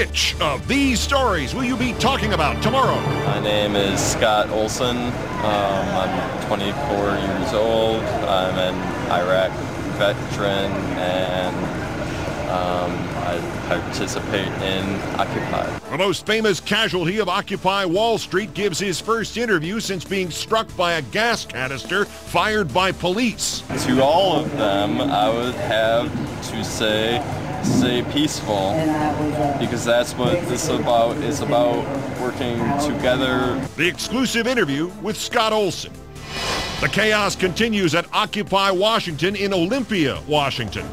Which of these stories will you be talking about tomorrow? My name is Scott Olsen. I'm 24 years old. I'm an Iraq veteran, and I participate in Occupy. The most famous casualty of Occupy Wall Street gives his first interview since being struck by a gas canister fired by police. To all of them, I would have to say peaceful, because that's what this is about working together. The exclusive interview with Scott Olsen. The chaos continues at Occupy Washington in Olympia, Washington.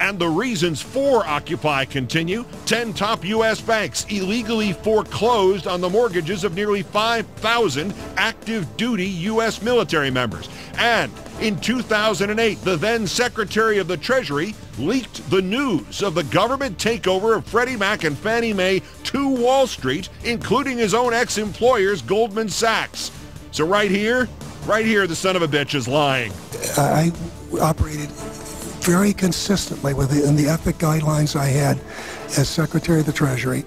And the reasons for Occupy continue. 10 top U.S. banks illegally foreclosed on the mortgages of nearly 5,000 active duty U.S. military members. And in 2008, the then Secretary of the Treasury leaked the news of the government takeover of Freddie Mac and Fannie Mae to Wall Street, including his own ex-employers, Goldman Sachs. So right here, the son of a bitch is lying. I operated very consistently within the ethic guidelines I had as Secretary of the Treasury.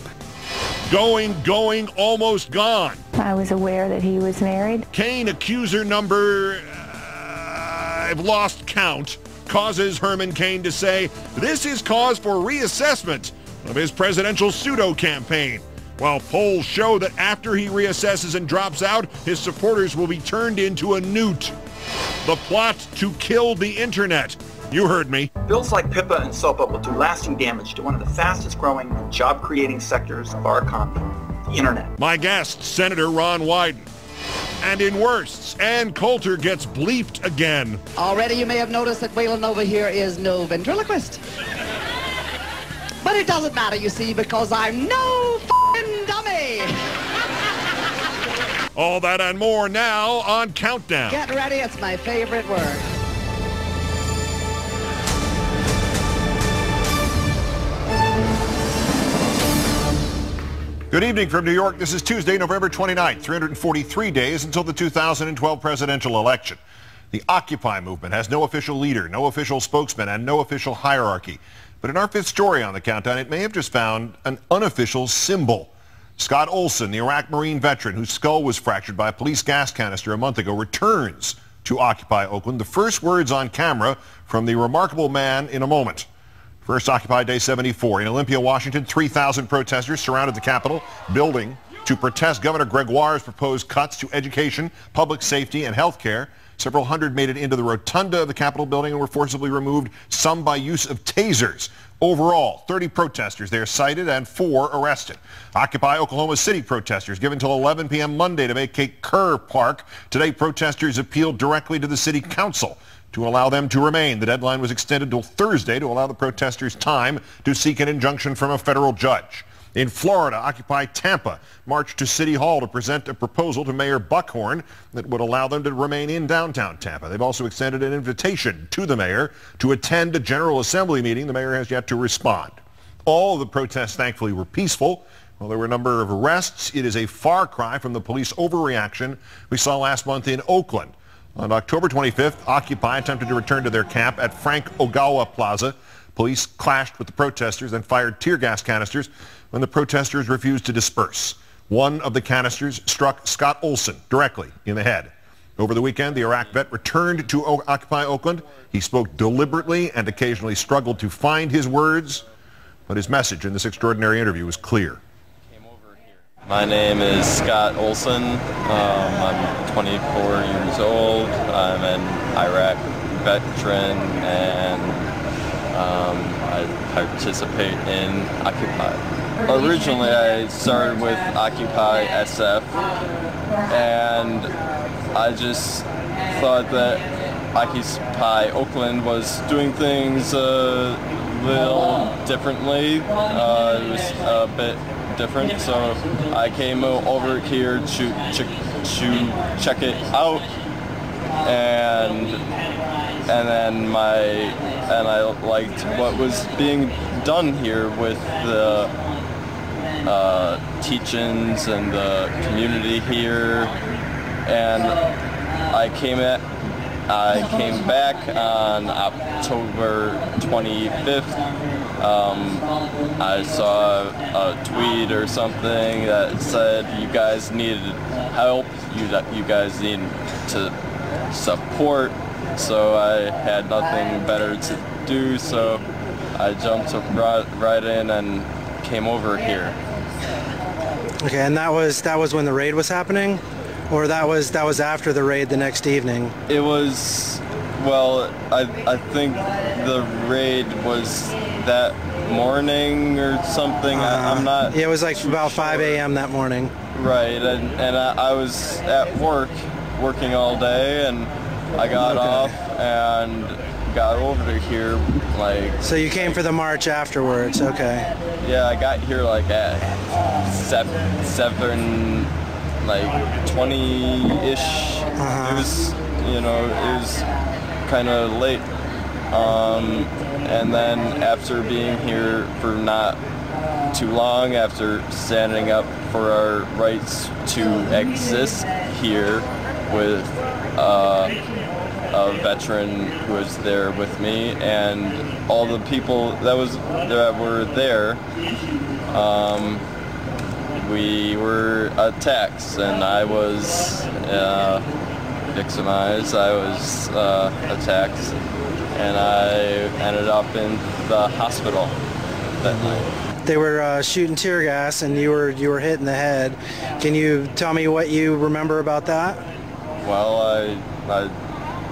Going, almost gone. I was aware that he was married. Kane accuser number, I've lost count, causes Herman Cain to say this is cause for reassessment of his presidential pseudo-campaign. While polls show that after he reassesses and drops out, his supporters will be turned into a newt. The plot to kill the internet. You heard me. Bills like PIPA and SOPA will do lasting damage to one of the fastest growing and job-creating sectors of our economy, the internet. My guest, Senator Ron Wyden. And in worsts, Ann Coulter gets bleeped again. Already you may have noticed that Waylon over here is no ventriloquist. But it doesn't matter, you see, because I'm no f***ing dummy. All that and more now on Countdown. Get ready, it's my favorite word. Good evening from New York. This is Tuesday, November 29th, 343 days until the 2012 presidential election. The Occupy movement has no official leader, no official spokesman, and no official hierarchy. But in our fifth story on the Countdown, it may have just found an unofficial symbol. Scott Olsen, the Iraq Marine veteran whose skull was fractured by a police gas canister a month ago, returns to Occupy Oakland. The first words on camera from the remarkable man in a moment. First Occupy Day 74. In Olympia, Washington, 3,000 protesters surrounded the Capitol building to protest Governor Gregoire's proposed cuts to education, public safety, and health care. Several hundred made it into the rotunda of the Capitol building and were forcibly removed, some by use of tasers. Overall, 30 protesters there cited and 4 arrested. Occupy Oklahoma City protesters given till 11 p.m. Monday to vacate Kerr Park. Today, protesters appealed directly to the city council to allow them to remain. The deadline was extended till Thursday to allow the protesters time to seek an injunction from a federal judge. In Florida, Occupy Tampa marched to City Hall to present a proposal to Mayor Buckhorn that would allow them to remain in downtown Tampa. They've also extended an invitation to the mayor to attend a General Assembly meeting. The mayor has yet to respond. All of the protests, thankfully, were peaceful. While there were a number of arrests, it is a far cry from the police overreaction we saw last month in Oakland. On October 25th, Occupy attempted to return to their camp at Frank Ogawa Plaza. Police clashed with the protesters and fired tear gas canisters when the protesters refused to disperse. One of the canisters struck Scott Olsen directly in the head. Over the weekend, the Iraq vet returned to Occupy Oakland. He spoke deliberately and occasionally struggled to find his words, but his message in this extraordinary interview was clear. My name is Scott Olsen. I'm 24 years old. I'm an Iraq veteran, and I participate in Occupy. Originally, I started with Occupy SF, and I just thought that Occupy Oakland was doing things a little differently. It was a bit different, so I came over here to check it out, and I liked what was being done here with the teach-ins and the community here, and I came I came back on October 25th. I saw a tweet or something that said you guys needed help, you guys need to support, so I had nothing better to do, so I jumped right in and came over here. Okay, and that was when the raid was happening? Or that was after the raid the next evening? It was, well, I think the raid was that morning or something. I'm not. Yeah, it was like about 5 a.m. that morning. Right, and I was at working all day, and I got off and got over to here like. So you came for the march afterwards, okay? Yeah, I got here like at 7. Like 20-ish. It was, it was kind of late. And then after being here for not too long, after standing up for our rights to exist here with a veteran who was there with me and all the people that were there, we were attacked, and I was victimized. I was attacked, and I ended up in the hospital that night. They were shooting tear gas, and you were hit in the head. Can you tell me what you remember about that? Well, I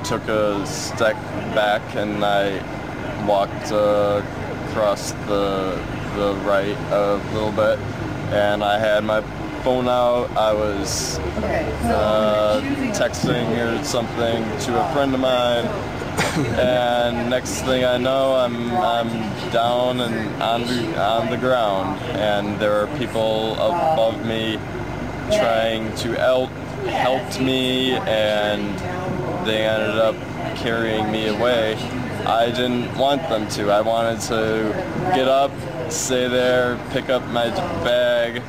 took a step back, and I walked across the right a little bit. And I had my phone out. I was texting or something to a friend of mine, and next thing I know, I'm down and on the ground, and there are people above me trying to help me, and they ended up carrying me away. I didn't want them to. I wanted to get up, stay there, pick up my bag,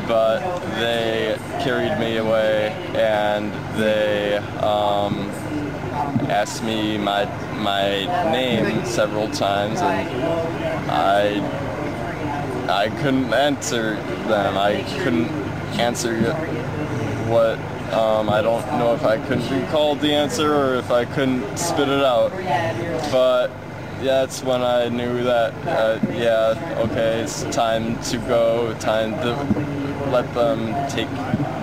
but they carried me away, and they asked me my name several times, and I couldn't answer them. I couldn't answer what. I don't know if I couldn't recall the answer or if I couldn't spit it out, but that's when I knew that, yeah, okay, it's time to go, time to let them take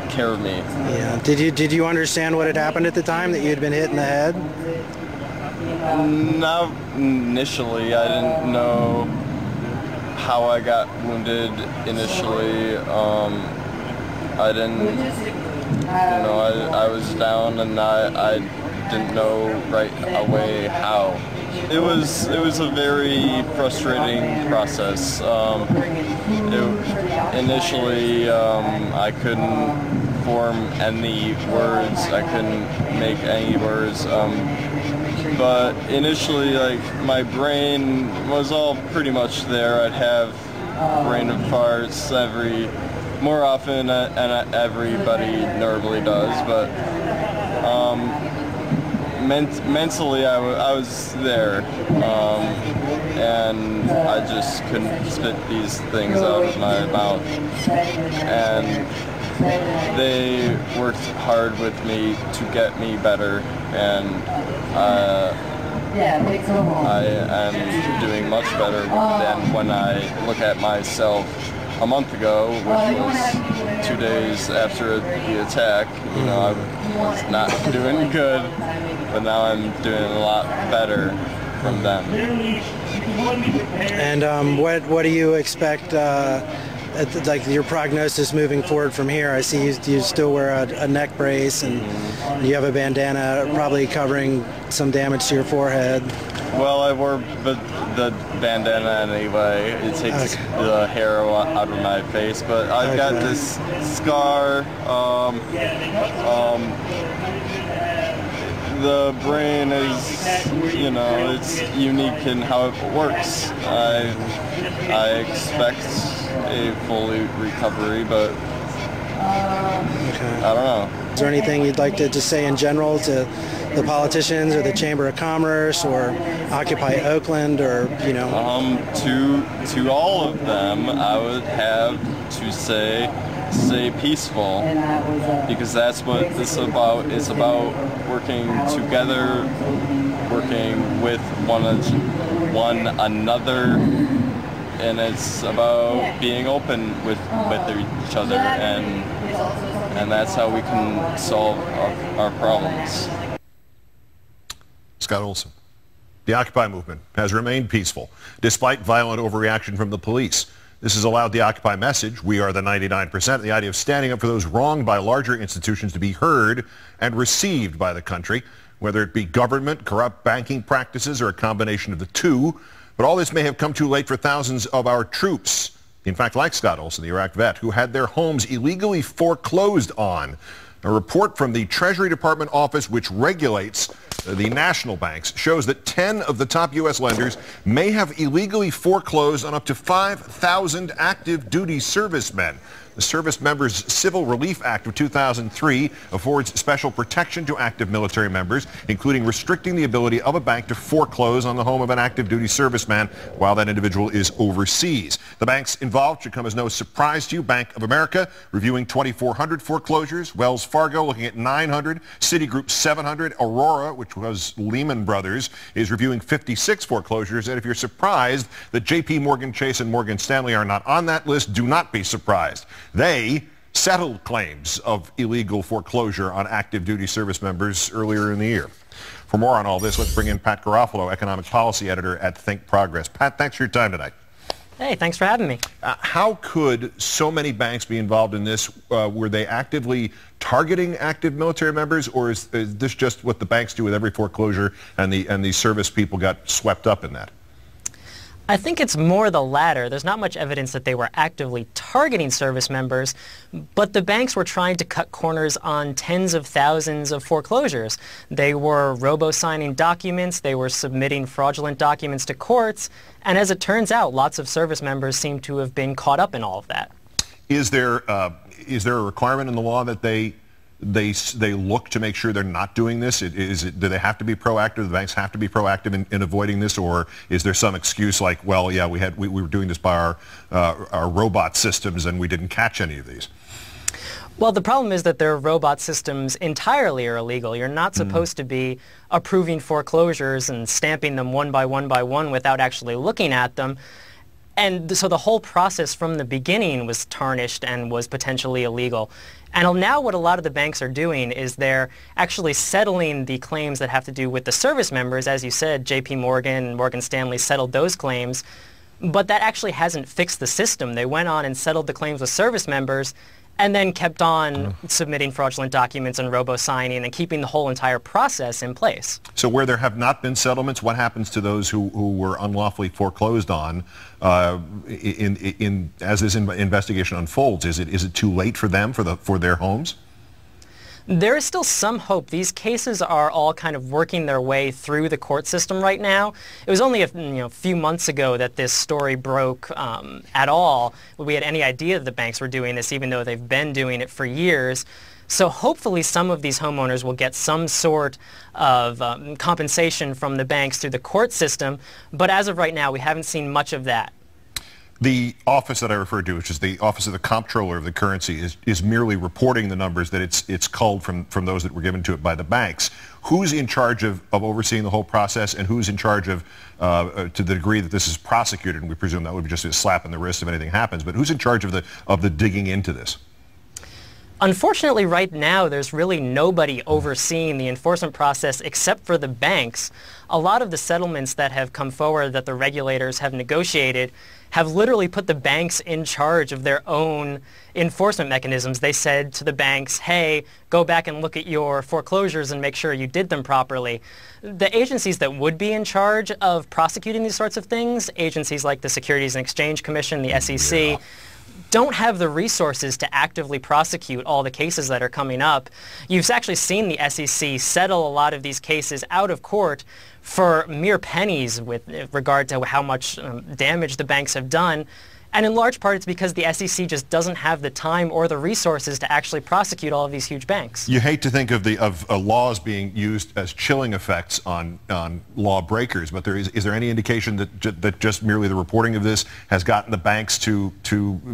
care of me. Yeah. Did you understand what had happened at the time, that you had been hit in the head? Not initially. I didn't know how I got wounded initially. I didn't, I was down, and I didn't know right away how. It was a very frustrating process. Initially, I couldn't form any words. I couldn't make any words. But initially, like, my brain was all pretty much there. I'd have brain farts more often than everybody normally does, but mentally I was there, and I just couldn't spit these things out of my mouth, and they worked hard with me to get me better, and I am doing much better than when I look at myself a month ago, which was 2 days after the attack. I was not doing good, but now I'm doing a lot better from them. And what do you expect, like your prognosis moving forward from here? I see you still wear a neck brace, and you have a bandana probably covering some damage to your forehead. Well, I wore the bandana anyway. It takes the hair out of my face, but I've got this scar. The brain is, it's unique in how it works. I expect a full recovery, but I don't know. Is there anything you'd like to just say in general to the politicians or the Chamber of Commerce or Occupy Oakland or, you know? To all of them, I would have to say peaceful, because that's what this is about. It's about working together, working with one another, and it's about being open with each other, and that's how we can solve our problems. Scott Olsen. The Occupy movement has remained peaceful despite violent overreaction from the police. This has allowed the Occupy message, we are the 99%, the idea of standing up for those wronged by larger institutions, to be heard and received by the country, whether it be government, corrupt banking practices, or a combination of the two. But all this may have come too late for thousands of our troops. In fact, like Scott Olsen, the Iraq vet, who had their homes illegally foreclosed on. A report from the Treasury Department office, which regulates the national banks, shows that 10 of the top U.S. lenders may have illegally foreclosed on up to 5,000 active duty servicemen. The Service Members Civil Relief Act of 2003 affords special protection to active military members, including restricting the ability of a bank to foreclose on the home of an active duty serviceman while that individual is overseas. The banks involved should come as no surprise to you. Bank of America reviewing 2,400 foreclosures, Wells Fargo looking at 900, Citigroup 700, Aurora, which was Lehman Brothers, is reviewing 56 foreclosures. And if you're surprised that J.P. Morgan Chase and Morgan Stanley are not on that list, do not be surprised. They settled claims of illegal foreclosure on active duty service members earlier in the year. For more on all this, let's bring in Pat Garofalo, economic policy editor at Think Progress. Pat, thanks for your time tonight. Hey, thanks for having me. How could so many banks be involved in this? Were they actively targeting active military members, or is this just what the banks do with every foreclosure, and the service people got swept up in that? I think it's more the latter. There's not much evidence that they were actively targeting service members, but the banks were trying to cut corners on tens of thousands of foreclosures. They were robo-signing documents, they were submitting fraudulent documents to courts, and as it turns out, lots of service members seem to have been caught up in all of that. Is there a requirement in the law that they look to make sure they're not doing this? Do they have to be proactive? Do the banks have to be proactive in avoiding this, or is there some excuse like, well, yeah, we were doing this by our robot systems and we didn't catch any of these? Well, the problem is that their robot systems entirely are illegal. You're not supposed to be approving foreclosures and stamping them one by one without actually looking at them. And so the whole process from the beginning was tarnished and was potentially illegal. And now what a lot of the banks are doing is they're actually settling the claims that have to do with the service members. As you said, J.P. Morgan and Morgan Stanley settled those claims, but that actually hasn't fixed the system. They went on and settled the claims with service members and then kept on submitting fraudulent documents and robo-signing and keeping the whole entire process in place. So where there have not been settlements, what happens to those who were unlawfully foreclosed on as this investigation unfolds? Is it too late for them, for their homes? There is still some hope. These cases are all kind of working their way through the court system right now. It was only a few months ago that this story broke at all. We had any idea that the banks were doing this, even though they've been doing it for years. So hopefully some of these homeowners will get some sort of compensation from the banks through the court system. But as of right now, we haven't seen much of that. The office that I referred to, which is the Office of the Comptroller of the Currency, is merely reporting the numbers that it's culled from those that were given to it by the banks. Who's in charge of overseeing the whole process, and who's in charge of, to the degree that this is prosecuted, and we presume that would be just a slap in the wrist if anything happens, but who's in charge of the digging into this? Unfortunately, right now, there's really nobody overseeing the enforcement process except for the banks. A lot of the settlements that have come forward that the regulators have negotiated have literally put the banks in charge of their own enforcement mechanisms. They said to the banks, hey, go back and look at your foreclosures and make sure you did them properly. The agencies that would be in charge of prosecuting these sorts of things, agencies like the Securities and Exchange Commission, the SEC, don't have the resources to actively prosecute all the cases that are coming up. You've actually seen the SEC settle a lot of these cases out of court for mere pennies with regard to how much damage the banks have done. And in large part, it's because the SEC just doesn't have the time or the resources to actually prosecute all of these huge banks. You hate to think of laws being used as chilling effects on lawbreakers, but is there any indication that just merely the reporting of this has gotten the banks to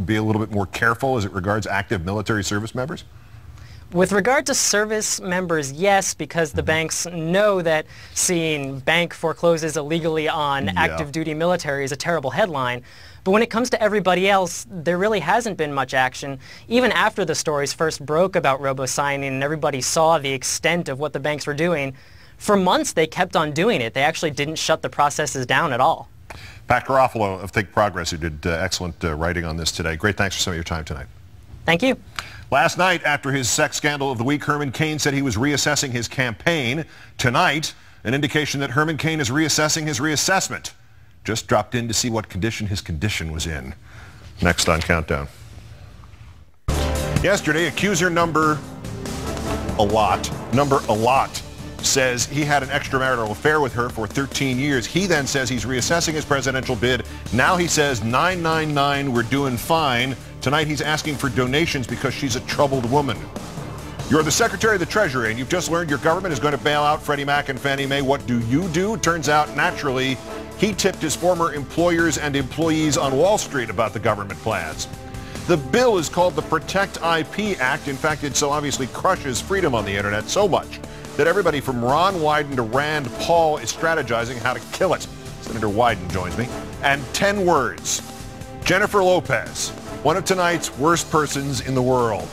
be a little bit more careful as it regards active military service members? With regard to service members, yes, because the banks know that seeing bank forecloses illegally on active duty military is a terrible headline. But when it comes to everybody else, there really hasn't been much action. Even after the stories first broke about robo-signing and everybody saw the extent of what the banks were doing, for months they kept on doing it. They actually didn't shut the processes down at all. Pat Garofalo of Think Progress, who did excellent writing on this today. Great thanks for some of your time tonight. Thank you. Last night, after his sex scandal of the week, Herman Cain said he was reassessing his campaign. Tonight, an indication that Herman Cain is reassessing his reassessment. Just dropped in to see what condition his condition was in. Next on Countdown. Yesterday, accuser number a lot says he had an extramarital affair with her for 13 years. He then says he's reassessing his presidential bid. Now he says 999, we're doing fine. Tonight he's asking for donations because she's a troubled woman. You're the Secretary of the Treasury and you've just learned your government is going to bail out Freddie Mac and Fannie Mae. What do you do? Turns out, naturally, he tipped his former employers and employees on Wall Street about the government plans. The bill is called the Protect IP Act. In fact, it so obviously crushes freedom on the internet so much that everybody from Ron Wyden to Rand Paul is strategizing how to kill it. Senator Wyden joins me. And 10 words. Jennifer Lopez, one of tonight's worst persons in the world.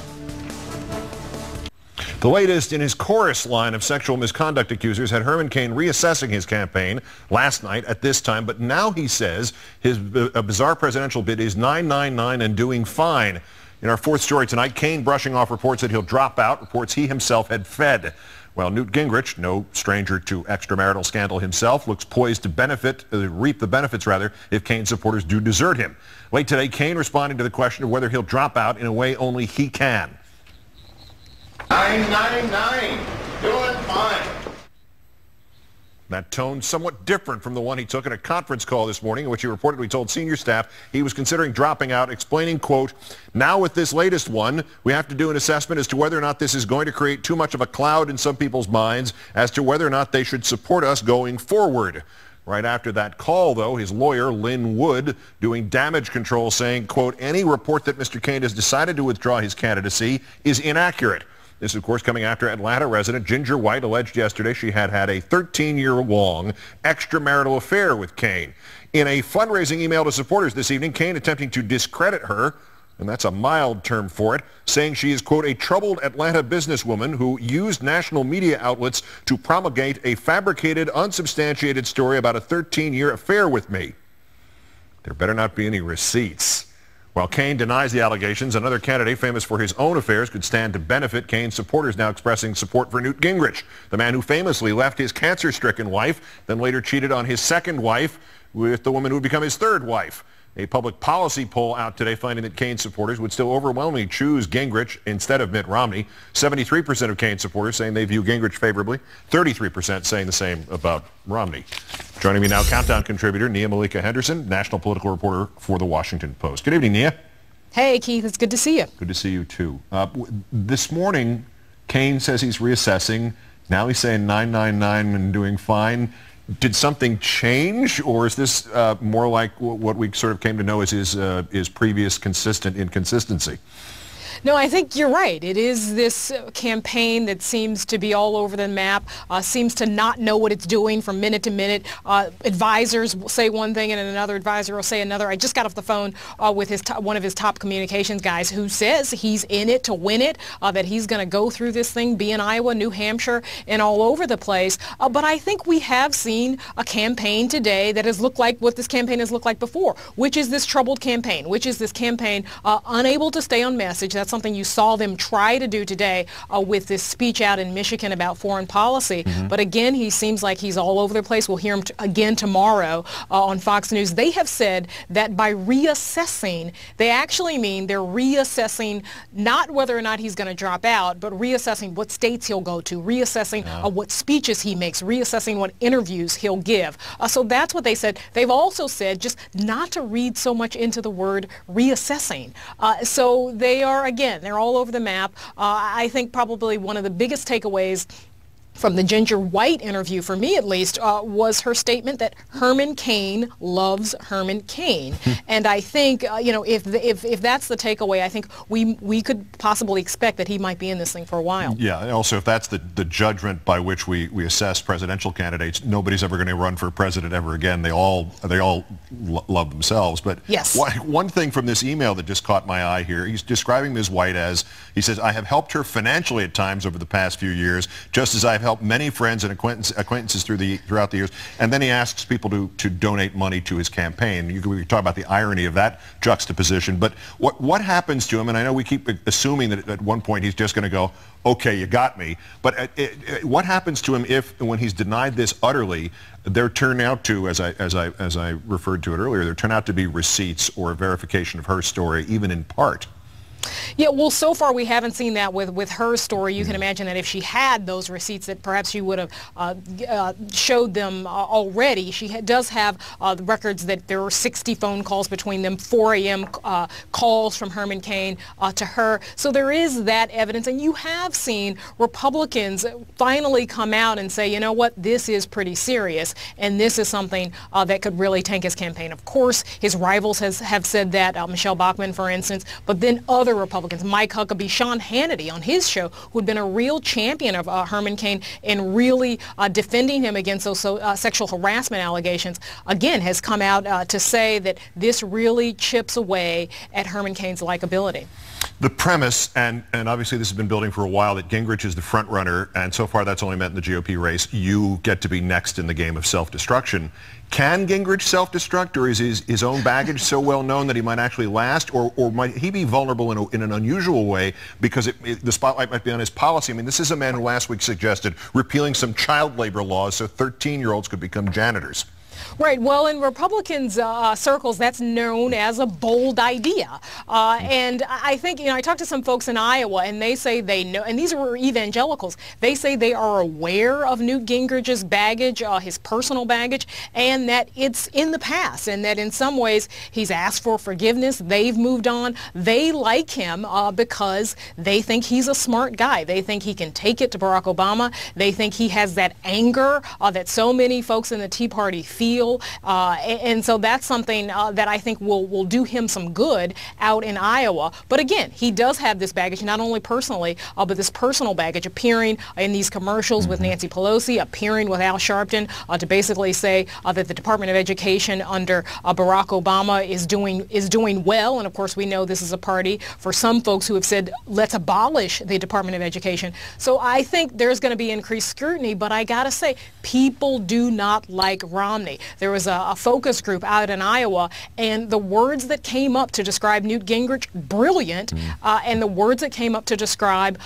The latest in his chorus line of sexual misconduct accusers had Herman Cain reassessing his campaign last night at this time, but now he says his bizarre presidential bid is 999 and doing fine. In our fourth story tonight, Cain brushing off reports that he'll drop out, reports he himself had fed. While Newt Gingrich, no stranger to extramarital scandal himself, looks poised to reap the benefits if Cain supporters do desert him. Late today, Cain responding to the question of whether he'll drop out in a way only he can. 999, doing fine. That tone somewhat different from the one he took in a conference call this morning in which he reportedly told senior staff he was considering dropping out, explaining, quote, now with this latest one, we have to do an assessment as to whether or not this is going to create too much of a cloud in some people's minds as to whether or not they should support us going forward. Right after that call, though, his lawyer, Lynn Wood, doing damage control, saying, quote, any report that Mr. Cain has decided to withdraw his candidacy is inaccurate. This, of course, coming after Atlanta resident Ginger White alleged yesterday she had had a 13-year-long extramarital affair with Cain. In a fundraising email to supporters this evening, Cain attempting to discredit her, and that's a mild term for it, saying she is, quote, a troubled Atlanta businesswoman who used national media outlets to promulgate a fabricated, unsubstantiated story about a 13-year affair with me. There better not be any receipts. While Cain denies the allegations, another candidate famous for his own affairs could stand to benefit. Cain's supporters now expressing support for Newt Gingrich, the man who famously left his cancer-stricken wife, then later cheated on his second wife with the woman who would become his third wife. A public policy poll out today finding that Cain supporters would still overwhelmingly choose Gingrich instead of Mitt Romney. 73% of Cain supporters saying they view Gingrich favorably. 33% saying the same about Romney. Joining me now, Countdown contributor Nia-Malika Henderson, national political reporter for The Washington Post. Good evening, Nia. Hey, Keith. It's good to see you. Good to see you, too. This morning, Cain says he's reassessing. Now he's saying 999 and doing fine. Did something change, or is this more like what we sort of came to know as his previous consistent inconsistency? No, I think you're right. It is this campaign that seems to be all over the map, seems to not know what it's doing from minute to minute. Advisors will say one thing and another advisor will say another. I just got off the phone with one of his top communications guys who says he's in it to win it, that he's going to go through this thing, be in Iowa, New Hampshire, and all over the place. But I think we have seen a campaign today that has looked like what this campaign has looked like before, which is this troubled campaign, which is this campaign unable to stay on message. That's That's something you saw them try to do today with this speech out in Michigan about foreign policy. But again, he seems like he's all over the place. We'll hear him again tomorrow on Fox News. They have said that by reassessing, they actually mean they're reassessing not whether or not he's going to drop out, but reassessing what states he'll go to, reassessing what speeches he makes, reassessing what interviews he'll give. So that's what they said. They've also said just not to read so much into the word reassessing. So they are, again, they're all over the map. I think probably one of the biggest takeaways from the Ginger White interview, for me at least, was her statement that Herman Cain loves Herman Cain. And I think, you know, if that's the takeaway, I think we could possibly expect that he might be in this thing for a while. Yeah, and also if that's the judgment by which we assess presidential candidates, nobody's ever going to run for president ever again. They all love themselves. But yes, one thing from this email that just caught my eye here, he's describing Ms. White as, he says, I have helped her financially at times over the past few years, just as I've helped many friends and acquaintances throughout the years. And then he asks people to donate money to his campaign. We can talk about the irony of that juxtaposition. But what happens to him, and I know we keep assuming that at one point he's just going to go, okay, you got me. But what happens to him if, when he's denied this utterly, there turn out to, as I referred to it earlier, there turn out to be receipts or a verification of her story, even in part? Yeah, well, so far we haven't seen that with her story. You can imagine that if she had those receipts, that perhaps she would have showed them already. She does have the records that there were 60 phone calls between them, 4 a.m. Calls from Herman Cain to her. So there is that evidence. And you have seen Republicans finally come out and say, you know what, this is pretty serious, and this is something that could really tank his campaign. Of course, his rivals have said that, Michelle Bachmann, for instance, but then other Republicans, Mike Huckabee, Sean Hannity on his show, who had been a real champion of Herman Cain and really defending him against those sexual harassment allegations, again has come out to say that this really chips away at Herman Cain's likability. The premise, and obviously this has been building for a while, that Gingrich is the front runner, and so far that's only meant in the GOP race. You get to be next in the game of self-destruction. Can Gingrich self-destruct, or is his own baggage so well known that he might actually last, or might he be vulnerable in an unusual way because the spotlight might be on his policy? I mean, this is a man who last week suggested repealing some child labor laws so 13-year-olds could become janitors. Right. Well, in Republicans' circles, that's known as a bold idea. And I think, you know, I talked to some folks in Iowa, and they say they know, and these are evangelicals, they say they are aware of Newt Gingrich's baggage, his personal baggage, and that it's in the past, and that in some ways he's asked for forgiveness. They've moved on. They like him because they think he's a smart guy. They think he can take it to Barack Obama. They think he has that anger that so many folks in the Tea Party feel. And so that's something that I think will do him some good out in Iowa. But again, he does have this baggage, not only personally, but this personal baggage, appearing in these commercials with Nancy Pelosi, appearing with Al Sharpton to basically say that the Department of Education under Barack Obama is doing well. And of course, we know this is a party for some folks who have said, let's abolish the Department of Education. So I think there's going to be increased scrutiny, but I got to say, people do not like Romney. There was a focus group out in Iowa, and the words that came up to describe Newt Gingrich, brilliant, and the words that came up to describe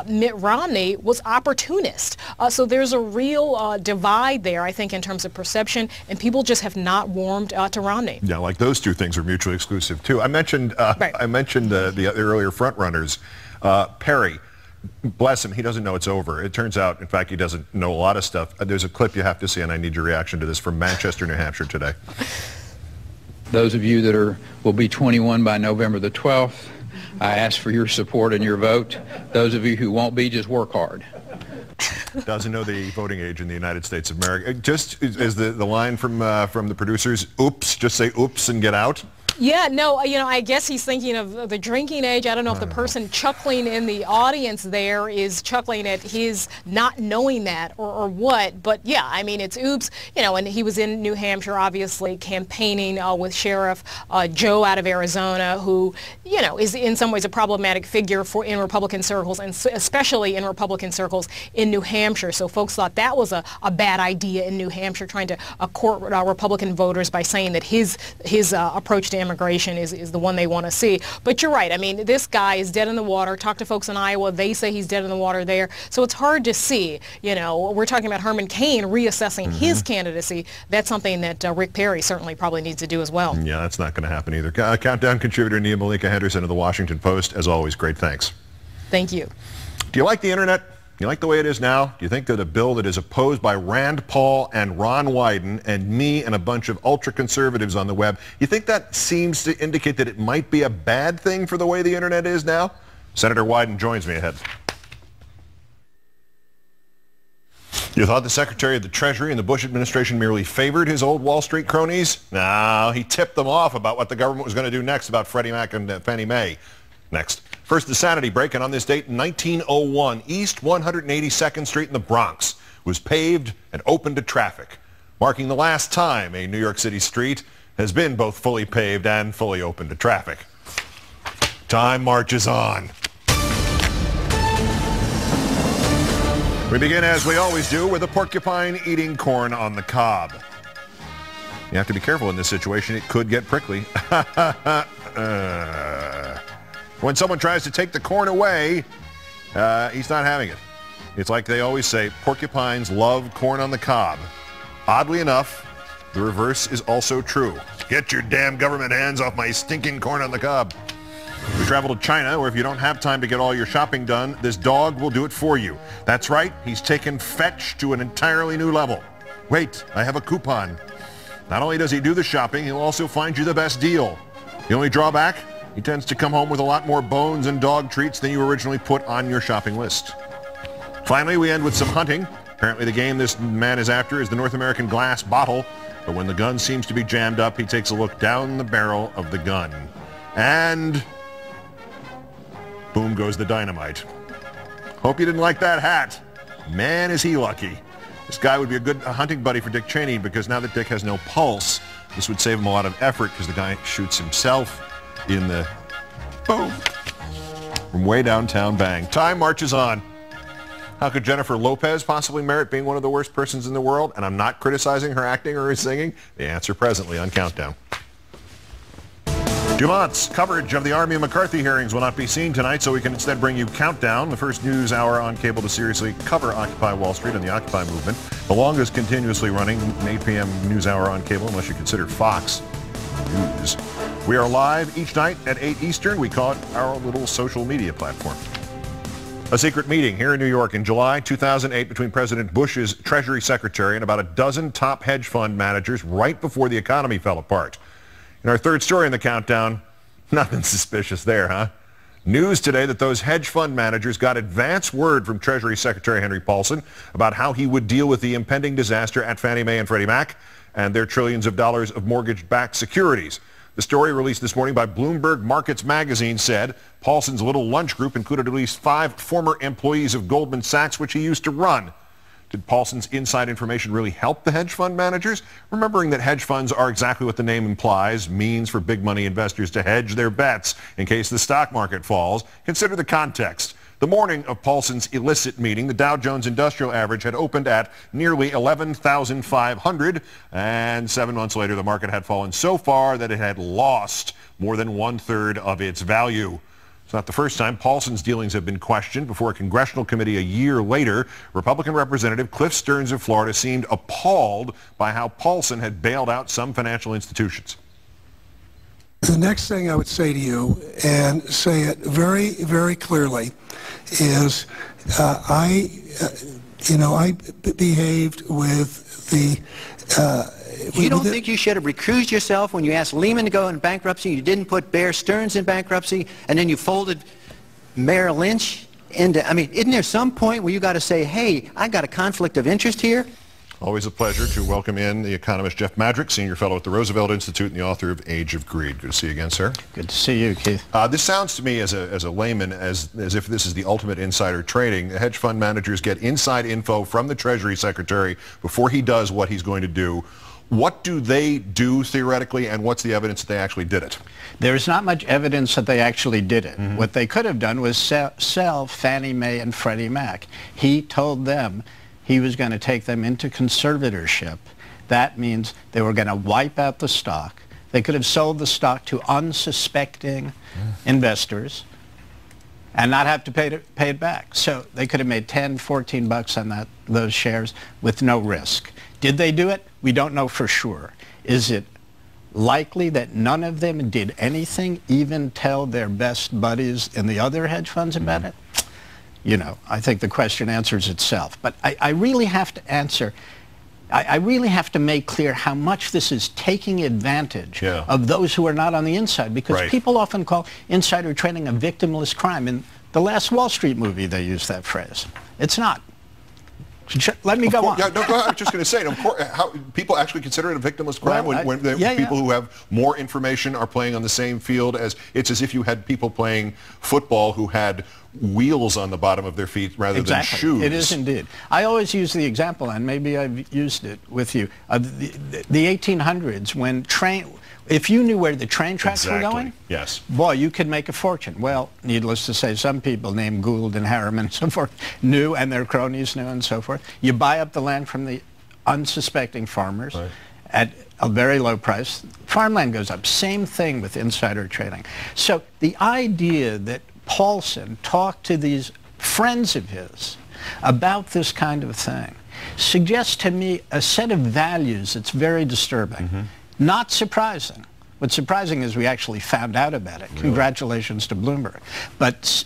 Mitt Romney was opportunist. So there's a real divide there, I think, in terms of perception, and people just have not warmed to Romney. Yeah, like those two things are mutually exclusive, too. I mentioned the earlier front runners. Perry. Bless him, he doesn't know it's over. It turns out, in fact, he doesn't know a lot of stuff. There's a clip you have to see, and I need your reaction to this, from Manchester, New Hampshire today. Those of you that will be 21 by November the 12th, I ask for your support and your vote. Those of you who won't be, just work hard. Doesn't know the voting age in the United States of America. Just is the line from the producers, oops, just say oops and get out? Yeah, no, you know, I guess he's thinking of the drinking age. I don't know if the person chuckling in the audience there is chuckling at his not knowing that or what. But, yeah, I mean, it's oops. You know, and he was in New Hampshire, obviously, campaigning with Sheriff Joe out of Arizona, who, you know, is in some ways a problematic figure in Republican circles, and especially in Republican circles in New Hampshire. So folks thought that was a bad idea in New Hampshire, trying to court Republican voters by saying that his approach to immigration is the one they want to see. But you're right. I mean, this guy is dead in the water. Talk to folks in Iowa. They say he's dead in the water there. So it's hard to see. You know, we're talking about Herman Cain reassessing his candidacy. That's something that Rick Perry certainly probably needs to do as well. Yeah, that's not going to happen either. Countdown contributor Nia-Malika Henderson of the Washington Post. As always, great thanks. Thank you. Do you like the internet? Do you like the way it is now? Do you think that a bill that is opposed by Rand Paul and Ron Wyden and me and a bunch of ultra-conservatives on the web, you think that seems to indicate that it might be a bad thing for the way the internet is now? Senator Wyden joins me ahead. You thought the Secretary of the Treasury in the Bush administration merely favored his old Wall Street cronies? No, he tipped them off about what the government was going to do next about Freddie Mac and Fannie Mae. Next. First, the sanity break, and on this date in 1901, East 182nd Street in the Bronx was paved and opened to traffic, marking the last time a New York City street has been both fully paved and fully open to traffic. Time marches on. We begin, as we always do, with a porcupine eating corn on the cob. You have to be careful in this situation. It could get prickly. When someone tries to take the corn away, he's not having it. It's like they always say, porcupines love corn on the cob. Oddly enough, the reverse is also true. Get your damn government hands off my stinking corn on the cob. We travel to China, where if you don't have time to get all your shopping done, this dog will do it for you. That's right, he's taken fetch to an entirely new level. Wait, I have a coupon. Not only does he do the shopping, he'll also find you the best deal. The only drawback? He tends to come home with a lot more bones and dog treats than you originally put on your shopping list. Finally, we end with some hunting. Apparently the game this man is after is the North American glass bottle, but when the gun seems to be jammed up, he takes a look down the barrel of the gun. And boom goes the dynamite. Hope you didn't like that hat. Man, is he lucky. This guy would be a good hunting buddy for Dick Cheney, because now that Dick has no pulse, this would save him a lot of effort, because the guy shoots himself in the boom from way downtown. Bang. Time marches on. How could Jennifer Lopez possibly merit being one of the worst persons in the world? And I'm not criticizing her acting or her singing. The answer presently on Countdown. Dumont's coverage of the Army of McCarthy hearings will not be seen tonight, so we can instead bring you Countdown, the first news hour on cable to seriously cover Occupy Wall Street and the Occupy movement. The longest continuously running 8 p.m. news hour on cable, unless you consider Fox News. We are live each night at 8 Eastern. We call it our little social media platform. A secret meeting here in New York in July 2008 between President Bush's Treasury Secretary and about a dozen top hedge fund managers right before the economy fell apart. In our third story in the Countdown, nothing suspicious there, huh? News today that those hedge fund managers got advance word from Treasury Secretary Henry Paulson about how he would deal with the impending disaster at Fannie Mae and Freddie Mac and their trillions of dollars of mortgage-backed securities. The story released this morning by Bloomberg Markets magazine said Paulson's little lunch group included at least 5 former employees of Goldman Sachs, which he used to run. Did Paulson's inside information really help the hedge fund managers? Remembering that hedge funds are exactly what the name implies, means for big money investors to hedge their bets in case the stock market falls. Consider the context. The morning of Paulson's illicit meeting, the Dow Jones Industrial Average had opened at nearly 11,500, and 7 months later the market had fallen so far that it had lost more than 1/3 of its value. It's not the first time Paulson's dealings have been questioned. Before a congressional committee a year later, Republican Representative Cliff Stearns of Florida seemed appalled by how Paulson had bailed out some financial institutions. The next thing I would say to you, and say it very, very clearly, is I behaved with the... You don't think you should have recused yourself when you asked Lehman to go in bankruptcy, you didn't put Bear Stearns in bankruptcy, and then you folded Merrill Lynch into... I mean, isn't there some point where you got to say, hey, I got a conflict of interest here? Always a pleasure to welcome in the economist Jeff Madrick, senior fellow at the Roosevelt Institute and the author of Age of Greed. Good to see you again, sir. Good to see you, Keith. This sounds to me as a layman as if this is the ultimate insider trading. The hedge fund managers get inside info from the Treasury Secretary before he does what he's going to do. What do they do theoretically, and what's the evidence that they actually did it? There's not much evidence that they actually did it. Mm-hmm. What they could have done was sell Fannie Mae and Freddie Mac. He told them he was going to take them into conservatorship. That means they were going to wipe out the stock. They could have sold the stock to unsuspecting investors and not have to pay it back. So they could have made 10, 14 bucks on those shares with no risk. Did they do it? We don't know for sure. Is it likely that none of them did anything, even tell their best buddies in the other hedge funds about it? You know, I think the question answers itself. But I really have to answer, I really have to make clear how much this is taking advantage of those who are not on the inside, because people often call insider trading a victimless crime. In the last Wall Street movie, they used that phrase. It's not. Let me go on. Yeah, no, go ahead. I was just going to say, of course, how people actually consider it a victimless crime when people who have more information are playing on the same field. It's as if you had people playing football who had wheels on the bottom of their feet rather than shoes. It is indeed. I always use the example, and maybe I've used it with you, of the 1800s when if you knew where the train tracks were going, boy, you could make a fortune. Well, needless to say, some people named Gould and Harriman and so forth knew, and their cronies knew, and so forth. You buy up the land from the unsuspecting farmers at a very low price. Farmland goes up. Same thing with insider trading. So the idea that Paulson talked to these friends of his about this kind of thing suggests to me a set of values that's very disturbing. Not surprising. What's surprising is we actually found out about it. Congratulations to Bloomberg. But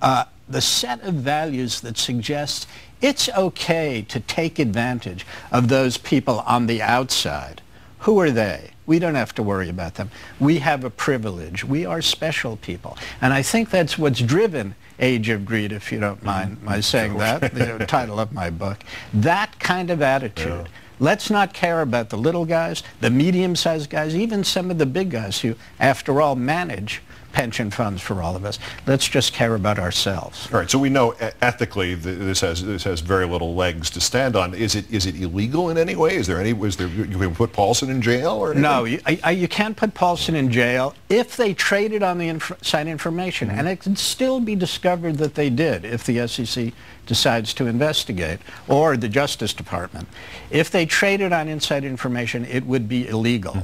the set of values that suggests it's okay to take advantage of those people on the outside. Who are they? We don't have to worry about them. We have a privilege. We are special people. And I think that's what's driven Age of Greed, if you don't mind my saying that, the title of my book. That kind of attitude. Let's not care about the little guys, the medium-sized guys, even some of the big guys who, after all, manage pension funds for all of us. Let's just care about ourselves. All right, so we know ethically this has very little legs to stand on. Is it illegal in any way? You can put Paulson in jail or anything? No, you can't put Paulson in jail if they traded on the inside information, and it can still be discovered that they did if the SEC decides to investigate, or the Justice Department. If they traded on inside information, it would be illegal.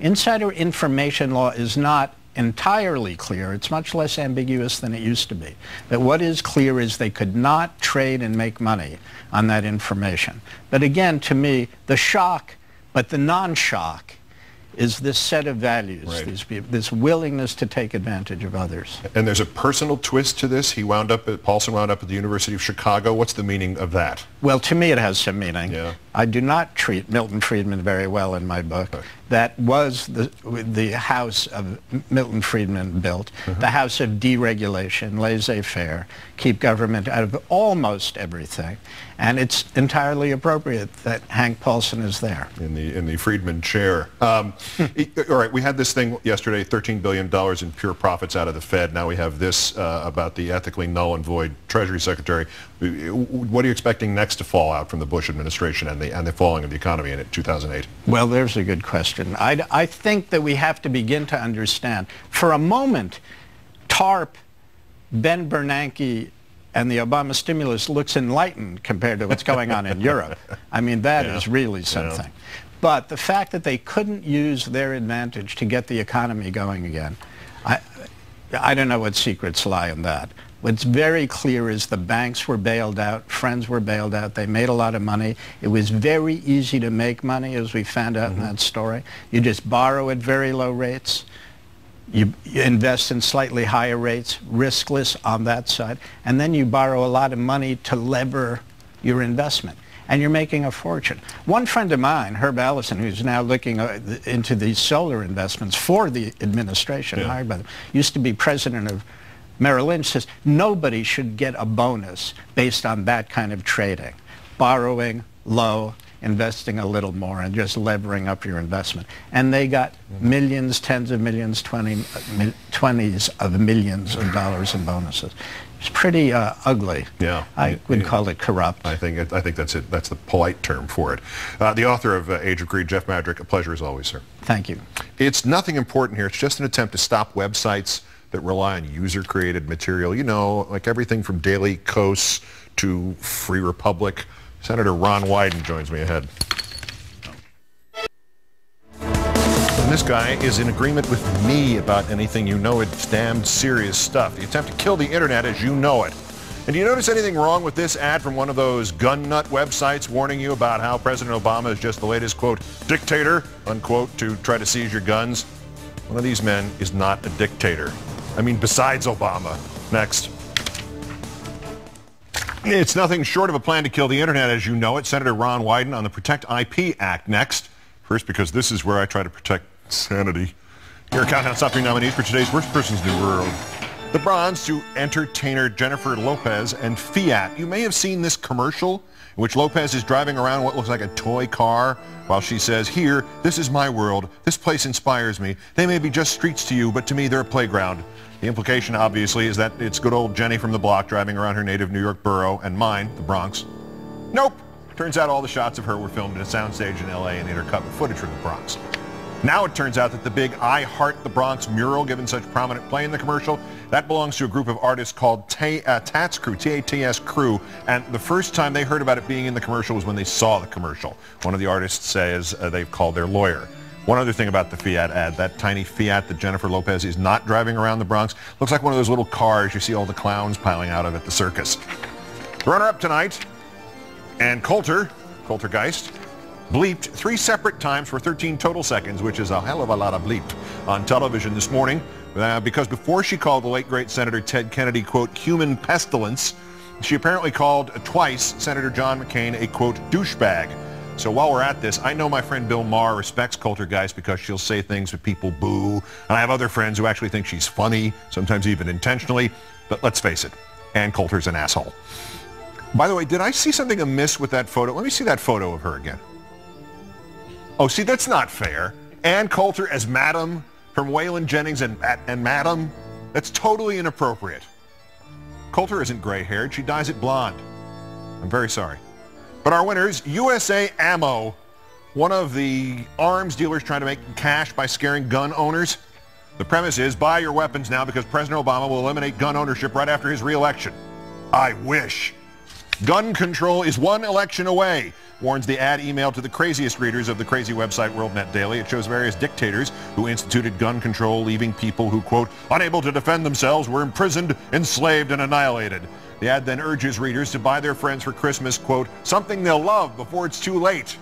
Insider information law is not entirely clear. It's much less ambiguous than it used to be. But what is clear is they could not trade and make money on that information. But again, to me, the shock, but the non-shock, is this set of values, this willingness to take advantage of others. And there's a personal twist to this. Paulson wound up at the University of Chicago. What's the meaning of that? Well, to me it has some meaning. I do not treat Milton Friedman very well in my book. That was the house of Milton Friedman built, the house of deregulation, laissez-faire, keep government out of almost everything. And it's entirely appropriate that Hank Paulson is there. In the Friedman chair. All right, we had this thing yesterday, $13 billion in pure profits out of the Fed. Now we have this about the ethically null and void Treasury Secretary. What are you expecting next to fall out from the Bush administration and the falling of the economy in 2008? Well, there's a good question. I think that we have to begin to understand. For a moment, TARP, Ben Bernanke, and the Obama stimulus looks enlightened compared to what's going on in Europe. I mean, that is really something. But the fact that they couldn't use their advantage to get the economy going again, I don't know what secrets lie in that. What's very clear is the banks were bailed out, friends were bailed out, they made a lot of money. It was very easy to make money, as we found out in that story. You just borrow at very low rates. You invest in slightly higher rates, riskless on that side, and then you borrow a lot of money to lever your investment, and you're making a fortune. One friend of mine, Herb Allison, who's now looking into these solar investments for the administration, hired by them, used to be president of Merrill Lynch, says nobody should get a bonus based on that kind of trading. Borrowing low, investing a little more, and just levering up your investment. And they got millions, tens of millions, 20s of millions of dollars in bonuses. It's pretty ugly. I would call it corrupt. I think that's it. That's the polite term for it. The author of Age of Greed, Jeff Madrick, a pleasure as always, sir. Thank you. It's nothing important here. It's just an attempt to stop websites that rely on user-created material. You know, like everything from Daily Kos to Free Republic. Senator Ron Wyden joins me ahead. In This guy is in agreement with me about anything you know. It's damned serious stuff. The attempt to kill the internet as you know it. And do you notice anything wrong with this ad from one of those gun nut websites warning you about how President Obama is just the latest, quote, dictator, unquote, to try to seize your guns? One of these men is not a dictator. I mean, besides Obama. Next. It's nothing short of a plan to kill the internet as you know it. Senator Ron Wyden on the Protect IP Act. Next. First, because this is where I try to protect sanity. Here are Countdown Top 3 nominees for today's Worst Persons in the World. The bronze to entertainer Jennifer Lopez and Fiat. You may have seen this commercial in which Lopez is driving around what looks like a toy car while she says, here, this is my world. This place inspires me. They may be just streets to you, but to me they're a playground. The implication, obviously, is that it's good old Jenny from the block driving around her native New York borough and mine, the Bronx. Nope. Turns out all the shots of her were filmed at a soundstage in L.A. and intercut with footage from the Bronx. Now it turns out that the big I Heart the Bronx mural given such prominent play in the commercial, that belongs to a group of artists called Tats Crew, T-A-T-S Crew, and the first time they heard about it being in the commercial was when they saw the commercial. One of the artists says they've called their lawyer. One other thing about the Fiat ad, that tiny Fiat that Jennifer Lopez is not driving around the Bronx, looks like one of those little cars you see all the clowns piling out of at the circus. The runner-up tonight, and Coultergeist, bleeped 3 separate times for 13 total seconds, which is a hell of a lot of bleep, on television this morning, because before she called the late great Senator Ted Kennedy, quote, human pestilence, she apparently called twice Senator John McCain a, quote, douchebag. So while we're at this, I know my friend Bill Maher respects Coultergeist because she'll say things that people boo, and I have other friends who actually think she's funny, sometimes even intentionally, but let's face it, Ann Coulter's an asshole. By the way, did I see something amiss with that photo? Let me see that photo of her again. Oh, see, that's not fair. Ann Coulter as Madam from Waylon Jennings and Madam. That's totally inappropriate. Coulter isn't gray-haired. She dyes it blonde. I'm very sorry. But our winners, USA Ammo, one of the arms dealers trying to make cash by scaring gun owners. The premise is buy your weapons now because President Obama will eliminate gun ownership right after his re-election. I wish. Gun control is one election away, warns the ad emailed to the craziest readers of the crazy website WorldNet Daily. It shows various dictators who instituted gun control, leaving people who, quote, unable to defend themselves were imprisoned, enslaved, and annihilated. The ad then urges readers to buy their friends for Christmas, quote, something they'll love before it's too late.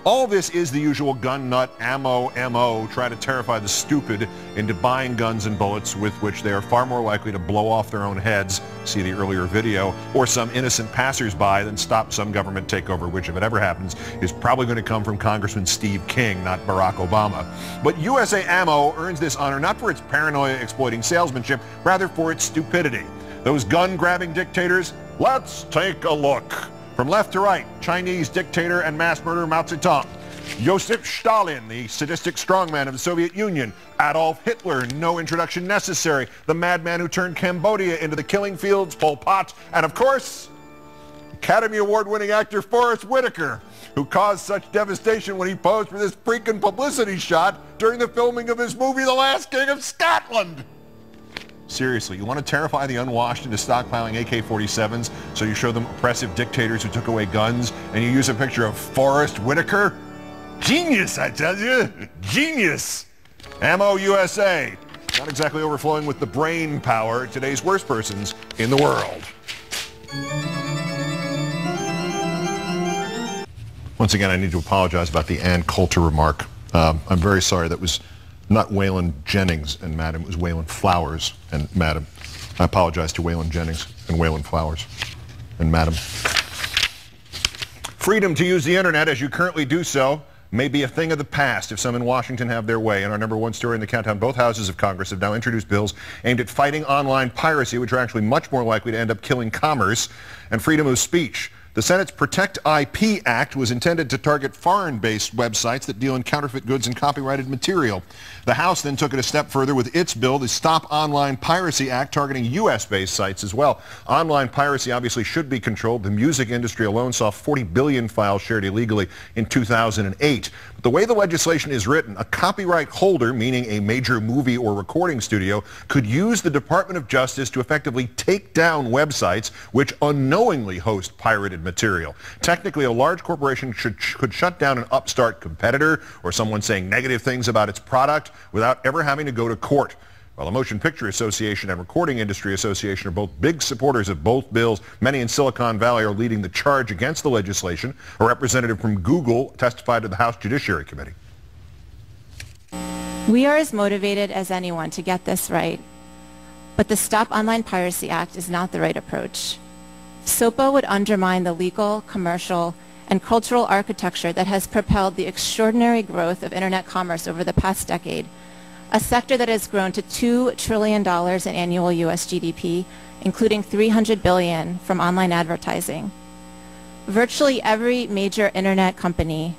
All this is the usual gun nut ammo MO, try to terrify the stupid into buying guns and bullets with which they are far more likely to blow off their own heads, see the earlier video, or some innocent passersby than stop some government takeover, which if it ever happens is probably going to come from Congressman Steve King, not Barack Obama. But USA Ammo earns this honor not for its paranoia exploiting salesmanship, rather for its stupidity. Those gun-grabbing dictators, let's take a look. From left to right, Chinese dictator and mass murderer Mao Zedong, Joseph Stalin, the sadistic strongman of the Soviet Union, Adolf Hitler, no introduction necessary, the madman who turned Cambodia into the killing fields, Pol Pot, and of course, Academy Award-winning actor Forrest Whitaker, who caused such devastation when he posed for this freaking publicity shot during the filming of his movie The Last King of Scotland. Seriously, you want to terrify the unwashed into stockpiling AK-47s so you show them oppressive dictators who took away guns and you use a picture of Forrest Whitaker? Genius, I tell you! Genius! Ammo USA. Not exactly overflowing with the brain power, today's worst persons in the world. Once again, I need to apologize about the Ann Coulter remark. I'm very sorry. That was not Waylon Jennings and Madam, it was Waylon Flowers and Madam. I apologize to Waylon Jennings and Waylon Flowers and Madam. Freedom to use the internet as you currently do so may be a thing of the past if some in Washington have their way. In our number one story in the countdown, both houses of Congress have now introduced bills aimed at fighting online piracy, which are actually much more likely to end up killing commerce and freedom of speech. The Senate's Protect IP Act was intended to target foreign-based websites that deal in counterfeit goods and copyrighted material. The House then took it a step further with its bill, the Stop Online Piracy Act, targeting U.S.-based sites as well. Online piracy obviously should be controlled. The music industry alone saw 40 billion files shared illegally in 2008. But the way the legislation is written, a copyright holder, meaning a major movie or recording studio, could use the Department of Justice to effectively take down websites which unknowingly host pirated material. Technically, a large corporation could shut down an upstart competitor or someone saying negative things about its product without ever having to go to court. While the Motion Picture Association and Recording Industry Association are both big supporters of both bills, many in Silicon Valley are leading the charge against the legislation. A representative from Google testified to the House Judiciary Committee. We are as motivated as anyone to get this right, but the Stop Online Piracy Act is not the right approach. SOPA would undermine the legal, commercial, and cultural architecture that has propelled the extraordinary growth of internet commerce over the past decade, a sector that has grown to $2 trillion in annual U.S. GDP, including $300 billion from online advertising. Virtually every major internet company,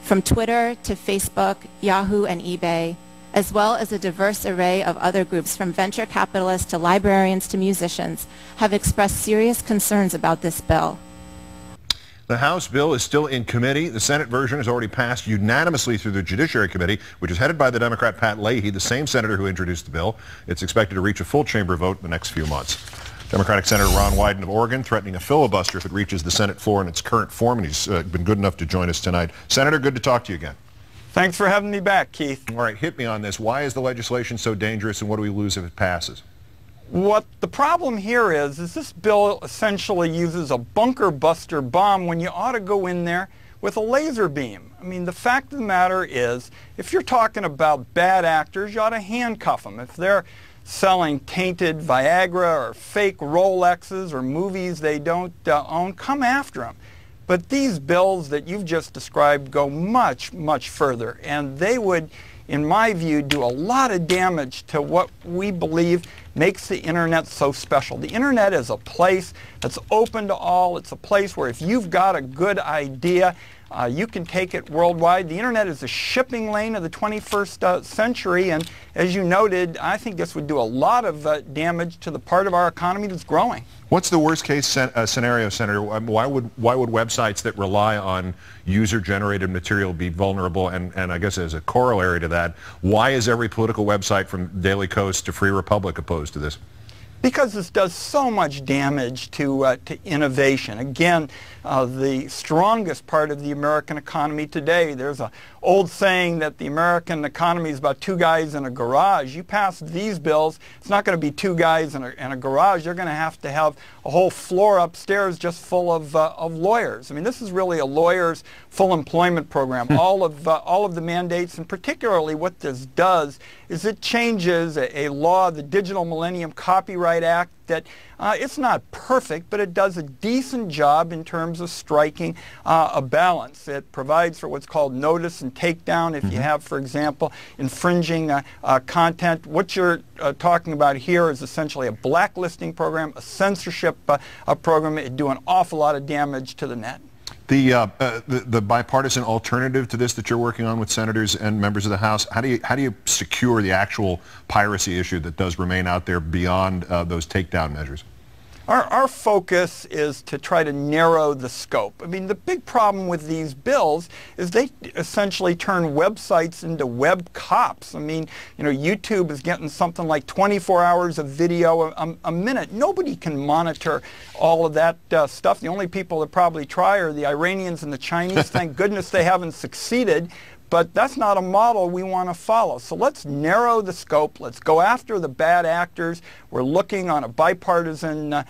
from Twitter to Facebook, Yahoo, and eBay, as well as a diverse array of other groups from venture capitalists to librarians to musicians, have expressed serious concerns about this bill. The House bill is still in committee. The Senate version has already passed unanimously through the Judiciary Committee, which is headed by the Democrat Pat Leahy, the same senator who introduced the bill. It's expected to reach a full chamber vote in the next few months. Democratic Senator Ron Wyden of Oregon threatening a filibuster if it reaches the Senate floor in its current form, and he's been good enough to join us tonight. Senator, good to talk to you again. Thanks for having me back, Keith. All right, hit me on this. Why is the legislation so dangerous, and what do we lose if it passes? What the problem here is this bill essentially uses a bunker buster bomb when you ought to go in there with a laser beam. I mean, the fact of the matter is, if you're talking about bad actors, you ought to handcuff them. If they're selling tainted Viagra or fake Rolexes or movies they don't own, come after them. But these bills that you've just described go much, much further, and they would, in my view, do a lot of damage to what we believe makes the internet so special. The internet is a place that's open to all. It's a place where if you've got a good idea, you can take it worldwide. The internet is the shipping lane of the 21st century, and as you noted, I think this would do a lot of damage to the part of our economy that's growing. What's the worst case scenario, Senator? Why would websites that rely on user-generated material be vulnerable? And I guess as a corollary to that, why is every political website from Daily Kos to Free Republic opposed to this? Because this does so much damage to innovation. Again, the strongest part of the American economy today, there's an old saying that the American economy is about two guys in a garage. You pass these bills, it's not going to be two guys in a garage. You're going to have a whole floor upstairs just full of lawyers. I mean, this is really a lawyer's full employment program. all of the mandates, and particularly what this does is it changes a law, the Digital Millennium Copyright Act, that it's not perfect, but it does a decent job in terms of striking a balance. It provides for what's called notice and takedown if you have, for example, infringing content. What you're talking about here is essentially a blacklisting program, a censorship program. It'd do an awful lot of damage to the net. The bipartisan alternative to this that you're working on with senators and members of the House, how do you secure the actual piracy issue that does remain out there beyond those takedown measures? Our focus is to try to narrow the scope. I mean, the big problem with these bills is they essentially turn websites into web cops. I mean, you know, YouTube is getting something like 24 hours of video a minute. Nobody can monitor all of that stuff. The only people that probably try are the Iranians and the Chinese. Thank goodness they haven't succeeded. But that's not a model we want to follow. So let's narrow the scope. Let's go after the bad actors. We're looking on a bipartisan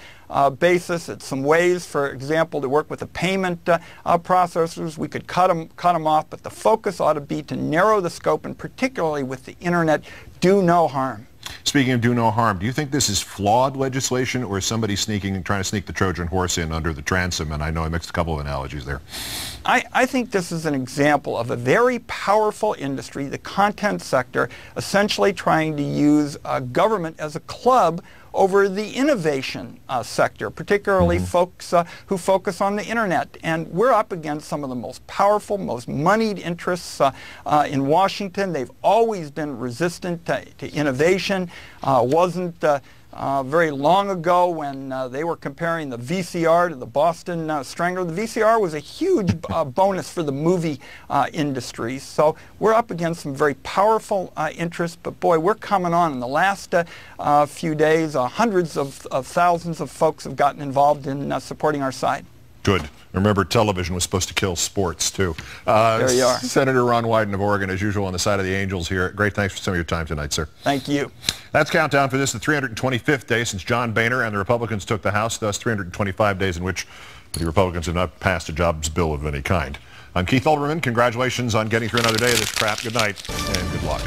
basis at some ways, for example, to work with the payment processors. We could cut them off, but the focus ought to be to narrow the scope, and particularly with the internet, do no harm. Speaking of do no harm, do you think this is flawed legislation, or is somebody trying to sneak the Trojan horse in under the transom? And I know I mixed a couple of analogies there. I think this is an example of a very powerful industry, the content sector, essentially trying to use government as a club over the innovation sector, particularly folks who focus on the internet. And we're up against some of the most powerful, most moneyed interests in Washington. They've always been resistant to innovation. Wasn't very long ago when they were comparing the VCR to the Boston Strangler. The VCR was a huge bonus for the movie industry. So we're up against some very powerful interests, but boy, we're coming on. In the last few days, hundreds of thousands of folks have gotten involved in supporting our side. Good. Remember, television was supposed to kill sports, too. There you are. Senator Ron Wyden of Oregon, as usual, on the side of the Angels here. Great thanks for some of your time tonight, sir. Thank you. That's countdown for this, the 325th day since John Boehner and the Republicans took the House, thus 325 days in which the Republicans have not passed a jobs bill of any kind. I'm Keith Olbermann. Congratulations on getting through another day of this crap. Good night and good luck.